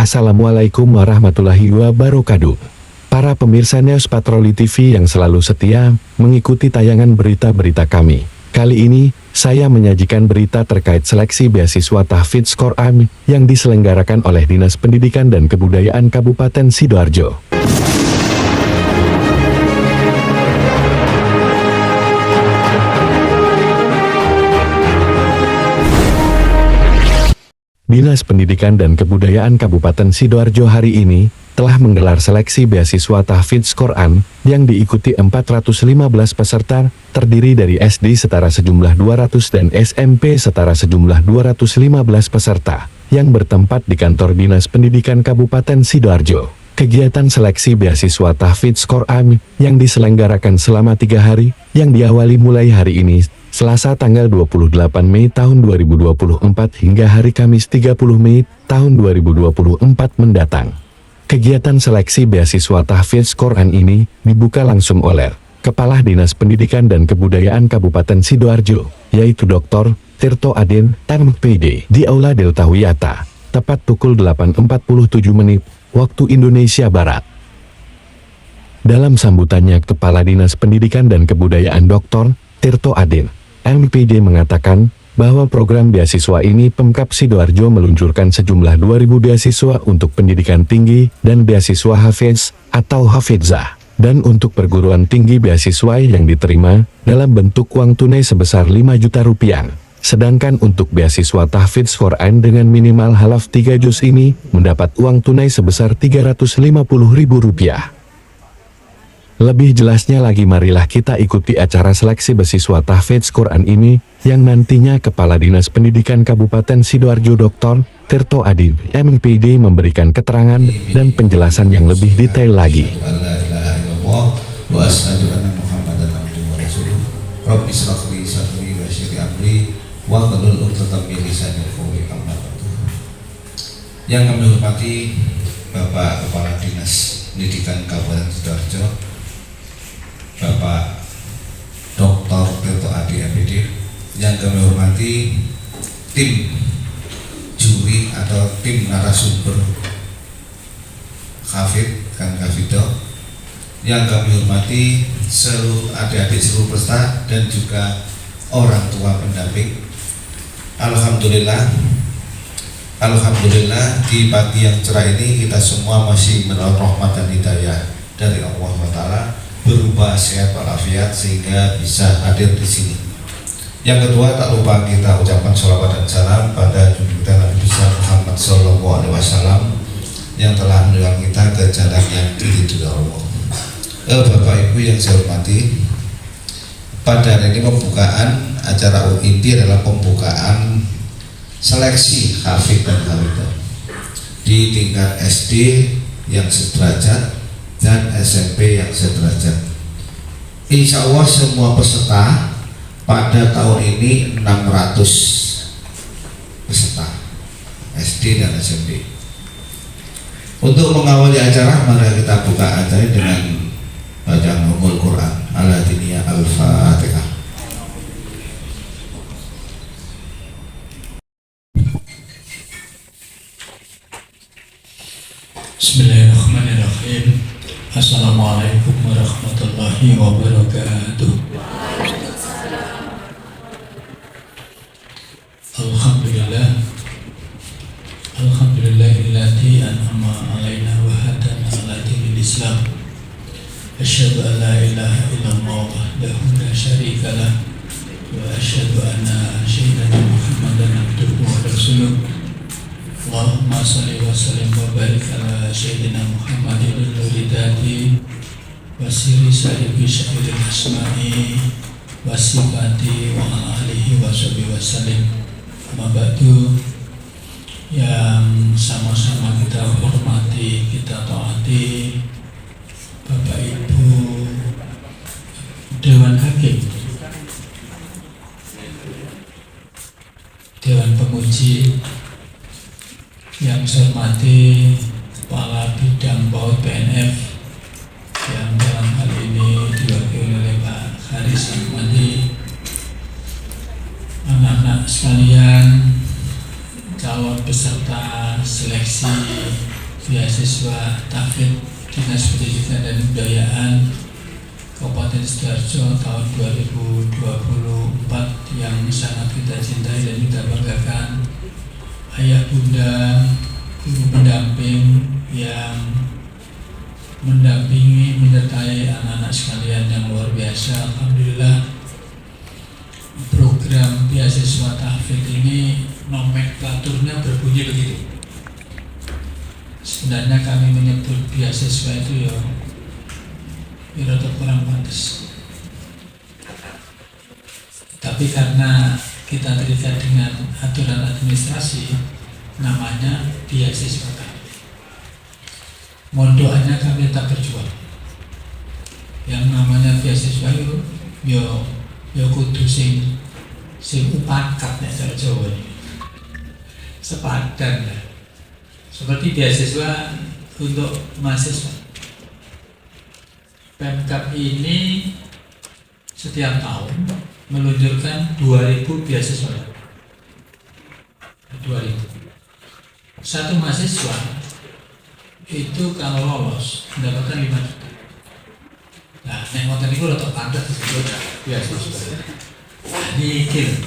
Assalamualaikum warahmatullahi wabarakatuh. Para pemirsa News Patroli TV yang selalu setia mengikuti tayangan berita-berita kami. Kali ini, saya menyajikan berita terkait seleksi beasiswa Tahfidz Quran yang diselenggarakan oleh Dinas Pendidikan dan Kebudayaan Kabupaten Sidoarjo. Dinas Pendidikan dan Kebudayaan Kabupaten Sidoarjo hari ini telah menggelar seleksi beasiswa Tahfidz Quran yang diikuti 415 peserta, terdiri dari SD setara sejumlah 200 dan SMP setara sejumlah 215 peserta, yang bertempat di kantor Dinas Pendidikan Kabupaten Sidoarjo. Kegiatan seleksi beasiswa Tahfidz Quran yang diselenggarakan selama 3 hari, yang diawali mulai hari ini, Selasa tanggal 28 Mei tahun 2024 hingga hari Kamis 30 Mei tahun 2024 mendatang. Kegiatan seleksi beasiswa Tahfidz Quran ini dibuka langsung oleh Kepala Dinas Pendidikan dan Kebudayaan Kabupaten Sidoarjo, yaitu Dr. Tirto Adin, MPD, di Aula Delta Wiyata, tepat pukul 8.47 menit, waktu Indonesia Barat. Dalam sambutannya, Kepala Dinas Pendidikan dan Kebudayaan Dr. Tirto Adin, MPD mengatakan bahwa program beasiswa ini Pemkab Sidoarjo meluncurkan sejumlah 2.000 beasiswa untuk pendidikan tinggi dan beasiswa Hafidz atau Hafizah, dan untuk perguruan tinggi beasiswa yang diterima dalam bentuk uang tunai sebesar 5 juta rupiah. Sedangkan untuk beasiswa Tahfidz Quran dengan minimal halaf 3 juz ini mendapat uang tunai sebesar 350.000 rupiah. Lebih jelasnya lagi, marilah kita ikuti acara seleksi beasiswa Tahfidz Quran ini, yang nantinya Kepala Dinas Pendidikan Kabupaten Sidoarjo Dr. Tirto Adin, MPD memberikan keterangan dan penjelasan yang lebih detail lagi. Yang kami hormati Bapak Kepala Dinas Pendidikan Kabupaten Sidoarjo, Bapak Dr. Tirto Adin, MPD, yang kami hormati tim juri atau tim narasumber Hafidz dan Hafidah, yang kami hormati seluruh adik-adik, seluruh peserta, dan juga orang tua pendamping. Alhamdulillah di pagi yang cerah ini kita semua masih mendapat rahmat dan hidayah dari Allah SWT, berupa sehat walafiat sehingga bisa hadir di sini. Yang kedua, tak lupa kita ucapkan sholawat dan salam pada junjungan Nabi besar Muhammad SAW yang telah menunjukkan kita ke jalan yang diridhoi Allah. Bapak Ibu yang saya hormati, pada hari ini pembukaan acara inti adalah pembukaan seleksi Hafidz dan Hafidah di tingkat SD yang sederajat dan SMP yang sederajat. Insya Allah semua peserta pada tahun ini 600 peserta SD dan SMP. Untuk mengawali acara, mari kita buka acara dengan bacaan Ummul Quran Al-Hadiniyah Al-Fatihah. Bismillahirrahmanirrahim. Assalamualaikum warahmatullahi wabarakatuh. Alhamdulillahilladzi an'ama alaina wa hadana ala dinil Islam. Asyhadu an la ilaha illallah wahdahu la syarika lah wa asyhadu anna sayyidina Muhammadan abduhu wa rasuluh. Allahumma sholli wa sallim wa barik ala sayyidina Muhammadin al-Ridati wa sirri sahibi syairil asma'i wa sifati wa alihi wa sahbihi wa sallim. Amma ba'du, yang sama-sama kita hormati, kita taati Bapak Ibu Dewan Hakim, Dewan Penguji, yang saya hormati Kepala Bidang PAUD PNF yang dalam hal ini diwakili oleh Pak Haris Ahmadi, anak-anak sekalian, calon peserta seleksi beasiswa tahfidz Dinas Pendidikan dan Kebudayaan Kabupaten Sidoarjo tahun 2024 yang sangat kita cintai dan kita banggakan. Ayah bunda, guru pendamping yang mendampingi, menyertai anak-anak sekalian yang luar biasa. Alhamdulillah, program beasiswa tahfidz ini nomenklaturnya berbunyi begitu. Sebenarnya kami menyebut beasiswa itu ya rada kurang pantas. Tapi karena kita terikat dengan aturan administrasi, namanya beasiswa kami. Mondoannya kami tetap berjuang. Yang namanya beasiswa itu yo kudu sing upakat nek cara Jawa ini. Sepadan ya. Seperti beasiswa untuk mahasiswa. Pemkab ini setiap tahun meluncurkan 2.000 beasiswa. 2.000. Satu mahasiswa itu kalau lolos mendapatkan 5 juta. Nah, nek ngoten niku rada pantes disebut beasiswa. Nah, niki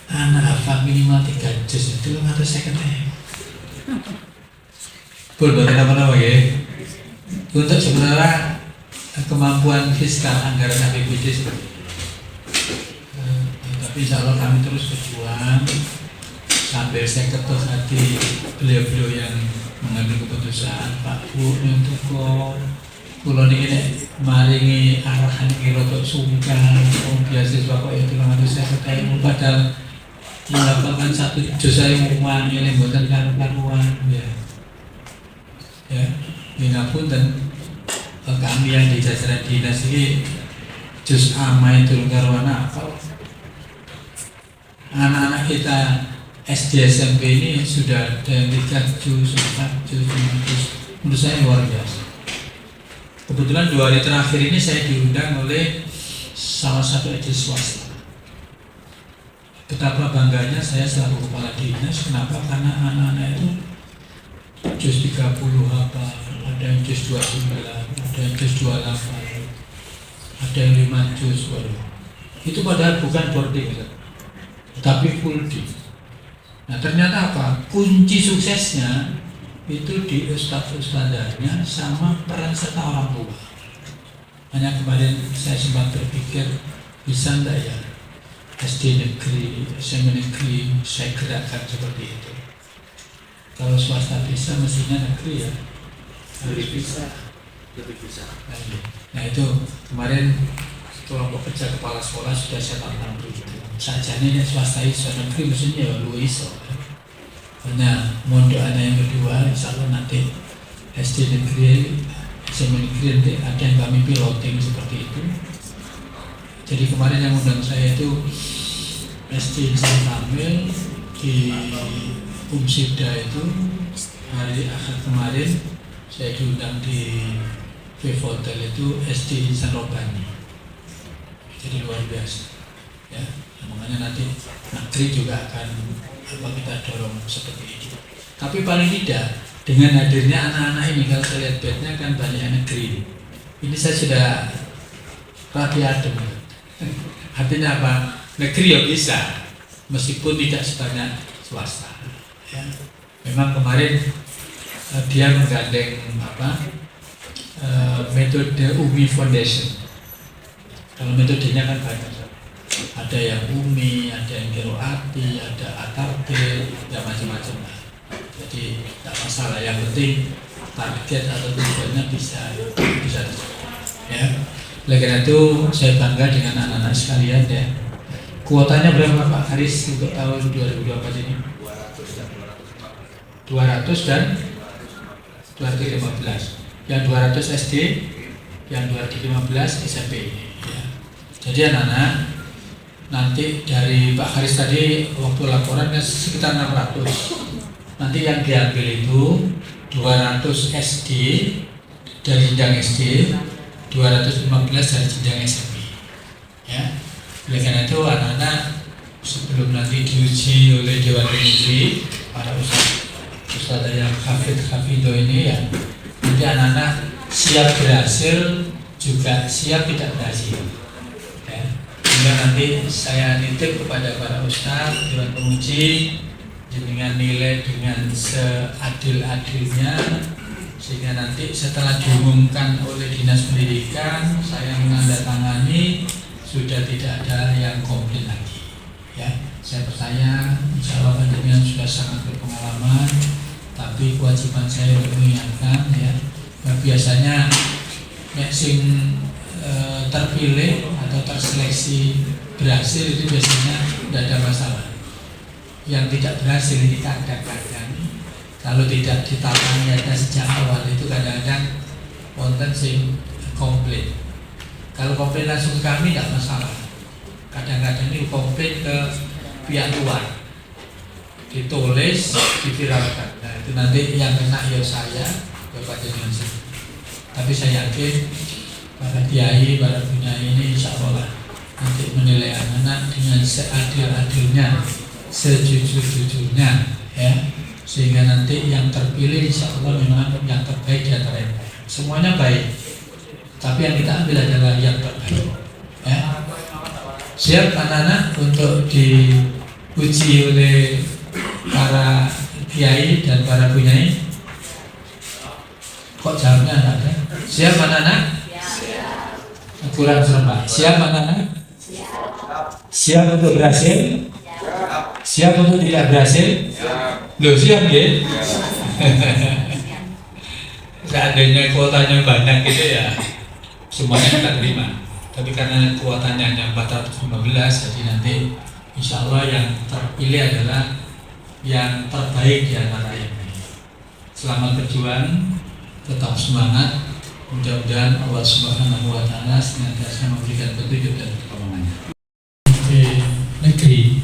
anak hafal minimal 3 juz itu 350.000. Betul apa-apa ya. Untuk sebenarnya kemampuan fiskal anggaran APBD seperti itu. Tapi insya Allah kami terus berjuang sampai saya ketuk hati beliau-beliau yang mengambil keputusan. Pak Bu Nuntuko kula niki maringi arahan iki rada sungkan, beasiswa kok ya 350.000 padahal mendapatkan 1 juz saya uang ini mboten karuan ya. Ya, ngapunten kami yang di jajaran dinas ini juz amai turun karuan apa? Anak-anak kita SD SMP ini sudah ada yang 3 juz, 4 juz, 5 juz. Menurut saya luar biasa. Kebetulan 2 hari terakhir ini saya diundang oleh salah satu SD swasta. Betapa bangganya saya selaku kepala dinas. Kenapa? Karena anak-anak itu juz 30 apa, ada yang juz 29, ada yang juz 28, ada yang 5 juz. Waduh. Itu padahal bukan boarding, tapi full day. Nah ternyata apa? Kunci suksesnya itu di ustadz-ustadzanya sama peran serta orang tua. Hanya kemarin saya sempat berpikir, bisa enggak ya SD negeri, SMP negeri saya gerakkan seperti itu. Kalau swasta bisa, mestinya negeri ya lebih bisa. Nah itu kemarin kelompok kerja kepala sekolah sudah saya tantang begitu. Saja ini swasta iso, negeri mestinya ya lu iso. Hanya mondok anak yang kedua, insya Allah nanti SD negeri, SMP negeri nanti ada yang kami piloting seperti itu. Jadi kemarin yang undang saya itu SD Insan Kamil di Umsibda itu hari Ahad kemarin saya diundang di Hotel itu SD Insan Robani. Jadi luar biasa ya. Makanya nanti negeri juga akan kita dorong seperti itu. Tapi paling tidak dengan hadirnya anak-anak ini, kalau saya lihat bednya kan banyak yang negeri. Ini saya sudah rapi adem. Artinya apa? Negeri ya bisa, meskipun tidak sebanyak swasta. Ya. Memang kemarin dia menggandeng metode UMI Foundation. Kalau metodenya kan banyak. Ada yang UMI, ada yang Kiroati, ada Atartil, ya macam-macam. Jadi tidak masalah. Yang penting target atau tujuannya bisa ya. Oleh karena itu saya bangga dengan anak-anak sekalian ya. Kuotanya berapa Pak Haris untuk tahun 2024 ini? 200 dan 215. Yang 200 SD, yang 215 SMP ya. Jadi anak-anak nanti dari Pak Haris tadi waktu laporan sekitar 600. Nanti yang diambil itu 200 SD dari jenjang SD, 215 dari jenjang SMP. Ya. Oleh karena itu anak-anak sebelum nanti diuji oleh Dewan Negeri para ustadz Ustadz yang Hafido ini ya, nanti anak-anak siap berhasil juga siap tidak berhasil ya. Sehingga nanti saya nitip kepada para ustadz, dewan penguji, dengan nilai dengan seadil-adilnya, sehingga nanti setelah diumumkan oleh Dinas Pendidikan saya menandatangani, sudah tidak ada yang komplain lagi ya. Saya percaya insya Allah panjenengan sudah sangat berpengalaman, tapi kewajiban saya untuk mengingatkan ya, biasanya sing terpilih atau terseleksi berhasil itu biasanya tidak ada masalah. Yang tidak berhasil ini kadang-kadang kalau tidak ditangani sejak awal itu kadang-kadang konten sing komplain. Kalau komplain langsung ke kami tidak masalah. Kadang-kadang ini komplain ke pihak luar, ditulis, diviralkan. Nah itu nanti yang kena ya saya, Bapak dengan saya. Tapi saya yakin para kiai, para bunyai ini insya Allah nanti menilai anak-anak dengan seadil-adilnya, sejujur-jujurnya ya, sehingga nanti yang terpilih insya Allah memang yang terbaik di antara yang baik. Semuanya baik, tapi yang kita ambil adalah yang terbaik ya. Siap anak-anak untuk diuji oleh para kiai dan para bunyai? Kok jawabnya enggak ada? Siap anak-anak? Siap. Kurang serempak. Siap anak-anak? Siap. Siap untuk berhasil? Siap untuk tidak berhasil? Loh siap ya? Seandainya kuotanya banyak gitu ya, semuanya kita terima. Tapi karena kuotanya hanya 415, jadi nanti insya Allah yang terpilih adalah yang terbaik di antara yang lain. Selamat berjuang, tetap semangat. Mudah-mudahan Allah Subhanahu wa Ta'ala senantiasa memberikan petunjuk dan pertolongannya. Di negeri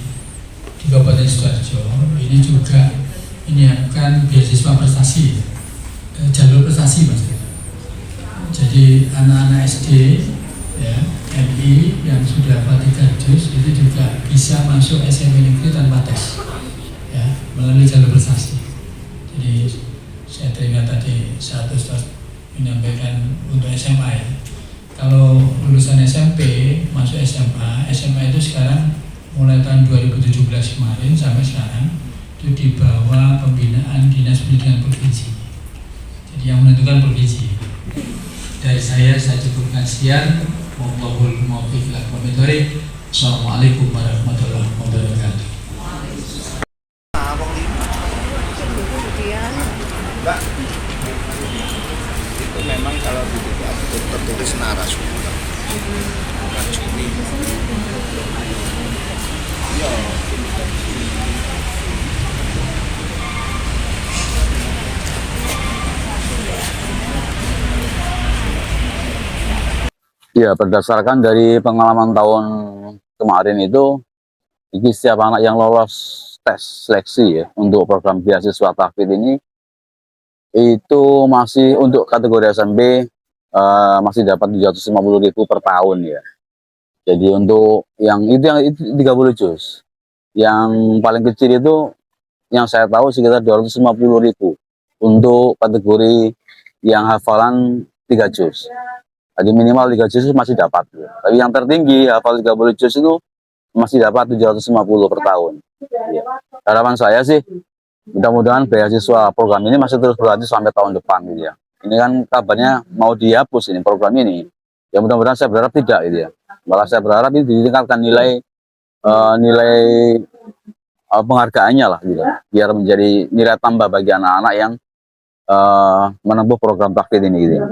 di Kabupaten Sidoarjo ini juga menyiapkan beasiswa prestasi, jalur prestasi mas. Jadi anak-anak SD ya, MI yang sudah dapat 3 juz itu juga bisa masuk SMP negeri tanpa tes ya, melalui jalur prestasi. Jadi saya teringat tadi satu ustaz menyampaikan untuk SMA ya, kalau lulusan SMP masuk SMA itu sekarang mulai tahun 2017 kemarin sampai sekarang itu di bawah pembinaan Dinas Pendidikan Provinsi. Jadi yang menentukan provinsi. Dari saya cukupkan sekian. Wallahul muwaffiq ila aqwamit thoriq. Assalamualaikum warahmatullahi wabarakatuh. Mbak, itu memang kalau tertulis narasumber bukan cumi. Ya. Ya, berdasarkan dari pengalaman tahun kemarin itu, setiap anak yang lolos tes seleksi ya untuk program beasiswa tahfidz ini itu masih untuk kategori SMP masih dapat 750.000 per tahun ya. Jadi untuk yang itu 30 juz. Yang paling kecil itu yang saya tahu sekitar 250.000 untuk kategori yang hafalan 3 juz. Jadi minimal 3 juz masih dapat. Ya. Tapi yang tertinggi hafal 30 juz itu masih dapat 750 per tahun. Ya. Harapan saya sih mudah-mudahan beasiswa program ini masih terus berlanjut sampai tahun depan gitu ya. Ini kan kabarnya mau dihapus ini program ini. Ya mudah-mudahan saya berharap tidak gitu ya. Malah saya berharap ini ditingkatkan nilai penghargaannya lah gitu. Biar menjadi nilai tambah bagi anak-anak yang menempuh program tahfidz ini gitu ya.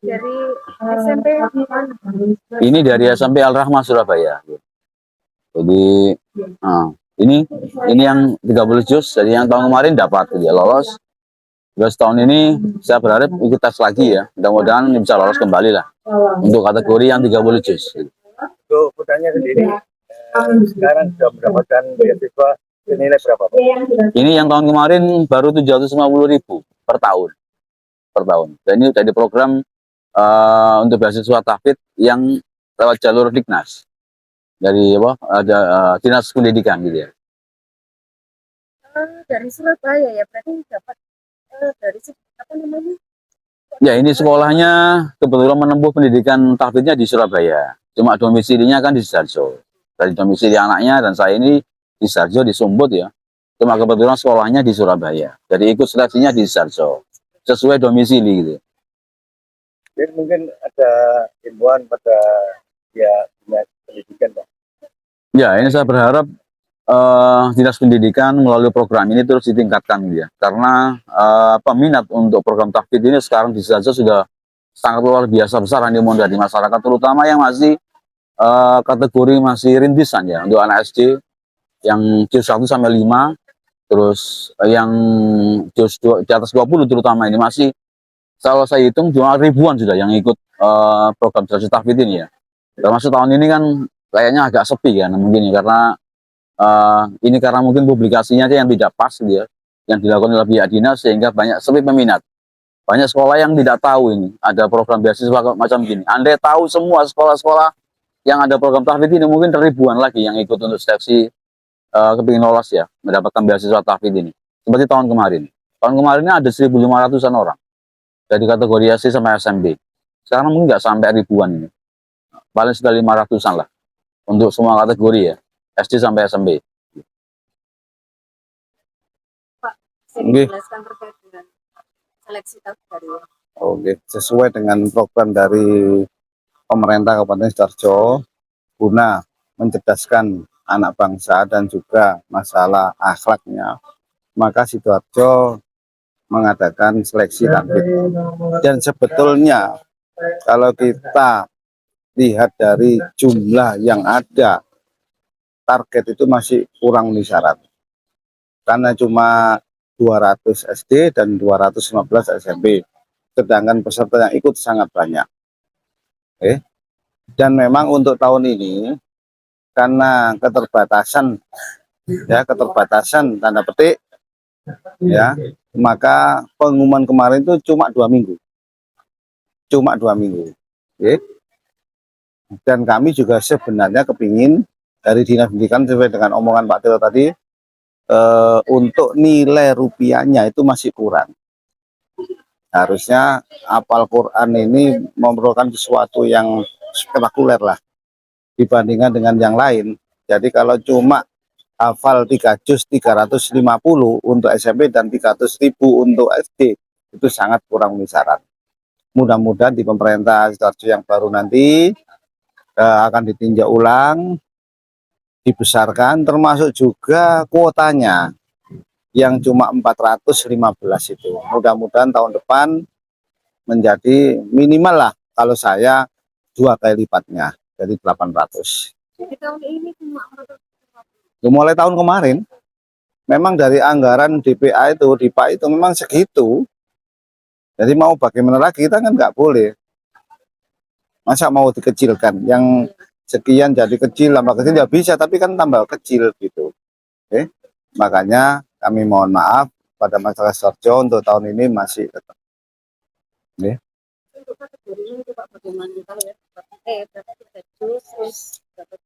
Dari SMP Ini dari SMP Al-Rahmah Surabaya. Jadi ini yang 30 juz, jadi yang tahun kemarin dapat dia lolos. Terus tahun ini saya berharap ikut tes lagi ya. Mudah-mudahan bisa lolos kembali lah untuk kategori yang 30 juz. Untuk putranya sendiri sekarang sudah mendapatkan beasiswa senilai berapa Pak? Ini yang tahun kemarin baru 750.000 per tahun. Dan ini dari program untuk beasiswa tahfidz yang lewat jalur Dignas dari Dinas Pendidikan gitu ya. dari Surabaya ya, berarti dapat dari apa namanya? Ya, ini sekolahnya kebetulan menempuh pendidikan tahfidnya di Surabaya. Cuma domisilinya kan di Sidoarjo. Dari domisili anaknya dan saya ini di Sidoarjo, di Sumbut ya. Cuma kebetulan sekolahnya di Surabaya. Jadi ikut seleksinya di Sidoarjo. Sesuai domisili gitu. Jadi mungkin ada himbauan pada ya dinas pendidikan, Pak. Ya, ini saya berharap Dinas Pendidikan melalui program ini terus ditingkatkan gitu ya. Karena peminat untuk program tahfidz ini sekarang di Sidoarjo sudah sangat luar biasa besar animo dari masyarakat, terutama yang masih kategori masih rintisan ya, untuk anak SD yang juz 1 sampai 5, terus yang juz di atas 20 terutama ini masih, kalau saya hitung cuma ribuan sudah yang ikut program Dinas tahfidz ini ya. Termasuk tahun ini kan kayaknya agak sepi kan mungkin ya, karena ini karena mungkin publikasinya aja yang tidak pas gitu ya, yang dilakukan oleh pihak dinas, sehingga banyak sepi peminat. Banyak sekolah yang tidak tahu ini ada program beasiswa macam gini. Andai tahu semua sekolah-sekolah yang ada program tahfidz ini, mungkin ribuan lagi yang ikut untuk seleksi kepingin lolos ya, mendapatkan beasiswa tahfidz ini. Seperti tahun kemarin. Tahun kemarinnya ada 1.500-an orang dari kategori SD sampai SMP. Sekarang mungkin nggak sampai ribuan ini. Paling sudah 500-an lah untuk semua kategori ya. SD sampai SMP. Pak, bisa Oke. dijelaskan terkait dengan seleksi tahfidz dari Oke, sesuai dengan program dari pemerintah Kabupaten Sidoarjo guna mencerdaskan anak bangsa dan juga masalah akhlaknya, maka Sidoarjo mengadakan seleksi tahfidz. Dan sebetulnya kalau kita lihat dari jumlah yang ada, target itu masih kurang memenuhi syarat. Karena cuma 200 SD dan 215 SMP. Sedangkan peserta yang ikut sangat banyak. Dan memang untuk tahun ini, karena keterbatasan tanda petik, ya, maka pengumuman kemarin itu cuma 2 minggu. Cuma 2 minggu. Dan kami juga sebenarnya kepingin dari Dinas Pendidikan sesuai dengan omongan Pak Tito tadi, untuk nilai rupiahnya itu masih kurang. Harusnya hafal Quran ini memerlukan sesuatu yang spektakuler lah dibandingkan dengan yang lain. Jadi kalau cuma hafal 3 juz 350 untuk SMP dan 300.000 untuk SD, itu sangat kurang memenuhi syarat. Mudah-mudahan di pemerintah Sidoarjo yang baru nanti akan ditinjau ulang, dibesarkan, termasuk juga kuotanya yang cuma 415 itu. Mudah-mudahan tahun depan menjadi minimal lah, kalau saya 2 kali lipatnya, jadi 800. Jadi tahun ini cuma Mulai tahun kemarin, memang dari anggaran DPA itu, DIPA itu memang segitu. Jadi mau bagaimana lagi, kita kan nggak boleh. Masa mau dikecilkan, yang sekian jadi kecil, tambah kecil ya bisa, tapi kan tambah kecil gitu. Makanya kami mohon maaf pada masyarakat Sidoarjo untuk tahun ini masih tetap. untuk kategorinya itu Pak, bagaimana kalau ya berapa kita juz terus dapat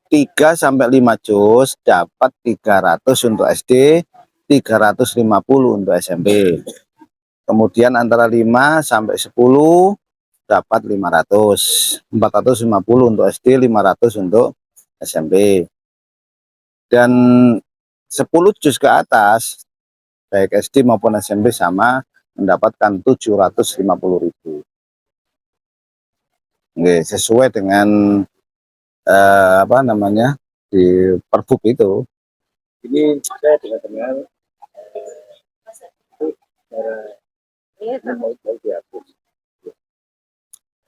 3 sampai 5 juz dapat 300 untuk SD, 350 untuk SMP. Kemudian antara 5 sampai 10 dapat 500, 450 untuk SD, 500 untuk SMP. Dan 10 juz ke atas, baik SD maupun SMP sama, mendapatkan 750.000. Sesuai dengan apa namanya di Pergub itu. Ini saya dengar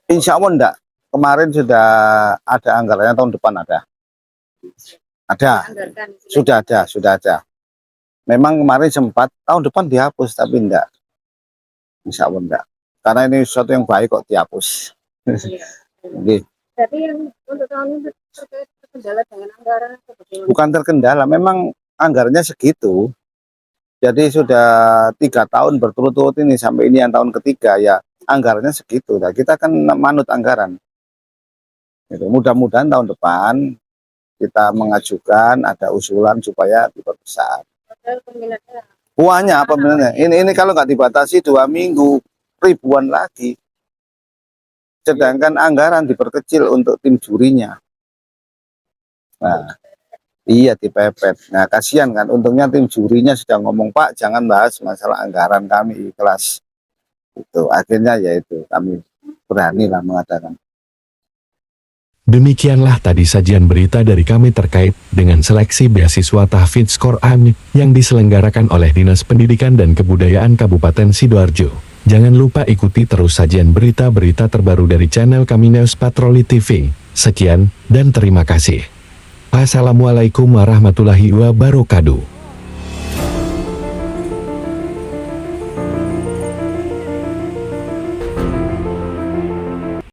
Insya Allah enggak. Kemarin sudah ada anggarannya, tahun depan ada. anggarkan Sudah ada. Memang kemarin sempat tahun depan dihapus, tapi enggak. Insya Allah enggak. Karena ini sesuatu yang baik kok dihapus. Oke. Jadi yang untuk tahun ini terkait kendala dengan anggaran atau bagaimana? Bukan terkendala, memang anggarannya segitu. Jadi sudah 3 tahun berturut-turut ini, sampai ini yang tahun ketiga ya anggarannya segitu. Nah, kita kan manut anggaran. Gitu. Mudah-mudahan tahun depan kita mengajukan ada usulan supaya diperbesar. peminatnya. Banyak peminatnya. Ini kalau nggak dibatasi 2 minggu, ribuan lagi. Sedangkan anggaran diperkecil untuk tim jurinya. Nah, iya dipepet. Nah, kasihan kan. Untungnya tim jurinya sudah ngomong, Pak, jangan bahas masalah anggaran, kami ikhlas. Itu akhirnya yaitu kami beranilah mengatakan. Demikianlah tadi sajian berita dari kami terkait dengan seleksi beasiswa Tahfidz Quran yang diselenggarakan oleh Dinas Pendidikan dan Kebudayaan Kabupaten Sidoarjo. Jangan lupa ikuti terus sajian berita-berita terbaru dari channel kami News Patroli TV. Sekian dan terima kasih. Assalamualaikum warahmatullahi wabarakatuh.